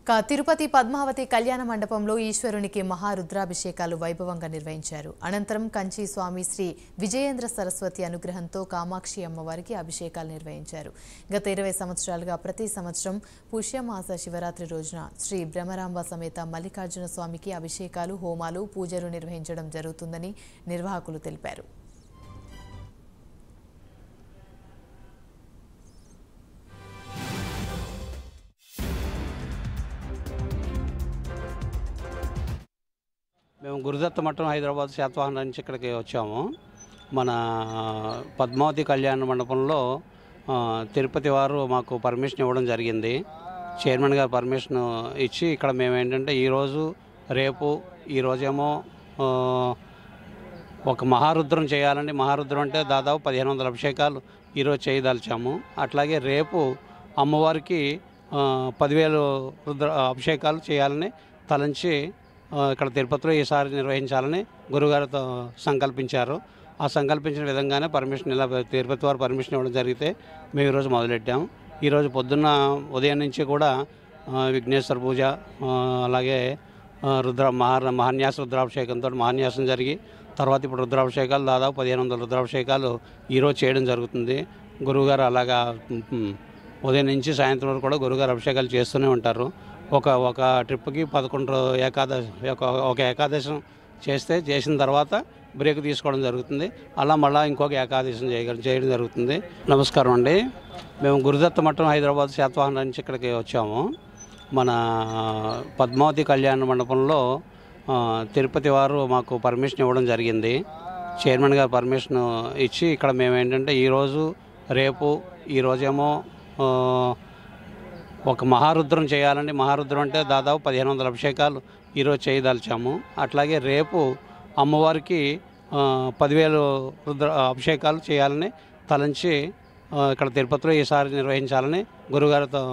తిరుపతి పద్మావతి కళ్యాణ మండపంలో ఈశ్వరునికి మహారుద్రాభిషేకాలు వైభవంగా నిర్వహించారు. అనంతరం కంచి స్వామి శ్రీ విజయేంద్ర సరస్వతి అనుగ్రహంతో కామాక్షి అమ్మవారికి అభిషేకాలు నిర్వహించారు. గత 20 సంవత్సరాలుగా ప్రతి సంవత్సరం పుష్యమాస శివరాత్రి రోజున శ్రీ బ్రహ్మరాంబ సమేత మల్లికార్జున స్వామికి అభిషేకాలు, హోమాలు, పూజలు నిర్వహించడం జరుగుతుందని నిర్వాహకులు తెలిపారు. మేము గురుదత్త మఠం హైదరాబాద్ శాతవాహన నుంచి ఇక్కడికి వచ్చాము. మన పద్మావతి కళ్యాణ మండపంలో తిరుపతి వారు మాకు పర్మిషన్ ఇవ్వడం జరిగింది. చైర్మన్ గారు పర్మిషన్ ఇచ్చి ఇక్కడ మేము ఏంటంటే ఈరోజు రేపు ఈరోజేమో ఒక మహారుద్రం చేయాలండి. మహారుద్రం అంటే దాదాపు 1500 అభిషేకాలు ఈరోజు చేయదలిచాము. అట్లాగే రేపు అమ్మవారికి 10,000 రుద్ర అభిషేకాలు చేయాలని తలంచి ఇక్కడ తిరుపతిలో ఈసారి నిర్వహించాలని గురుగారితో సంకల్పించారు. ఆ సంకల్పించిన విధంగానే పర్మిషన్ ఇలా తిరుపతి వారు పర్మిషన్ ఇవ్వడం జరిగితే మేము ఈరోజు మొదలెట్టాము. ఈరోజు పొద్దున్న ఉదయం నుంచి కూడా విఘ్నేశ్వర పూజ, అలాగే మహాన్యాస రుద్రాభిషేకంతో మహాన్యాసం జరిగి తర్వాత ఇప్పుడు రుద్రాభిషేకాలు దాదాపు 1500 రుద్రాభిషేకాలు ఈరోజు చేయడం జరుగుతుంది. గురువుగారు అలాగా ఉదయం నుంచి సాయంత్రం వరకు కూడా గురుగారు అభిషేకాలు చేస్తూనే ఉంటారు. ఒక ట్రిప్కి 11 ఏకాదశం చేసిన తర్వాత బ్రేక్ తీసుకోవడం జరుగుతుంది. అలా మళ్ళీ ఇంకొక ఏకాదశం చేయడం జరుగుతుంది. నమస్కారం అండి. మేము గురుదత్త మఠం హైదరాబాద్ శాతవాహన నుంచి ఇక్కడికి వచ్చాము. మన పద్మావతి కళ్యాణ మండపంలో తిరుపతి వారు మాకు పర్మిషన్ ఇవ్వడం జరిగింది. చైర్మన్ గారు పర్మిషన్ ఇచ్చి ఇక్కడ మేము ఏంటంటే ఈరోజు రేపు ఈరోజేమో ఒక మహారుద్రం చేయాలండి. మహారుద్రం అంటే దాదాపు 1500 అభిషేకాలు ఈరోజు చేయదలిచాము. అట్లాగే రేపు అమ్మవారికి 10,000 రుద్ర అభిషేకాలు చేయాలని తలంచి ఇక్కడ తిరుపతిలో ఈసారి నిర్వహించాలని గురుగారితో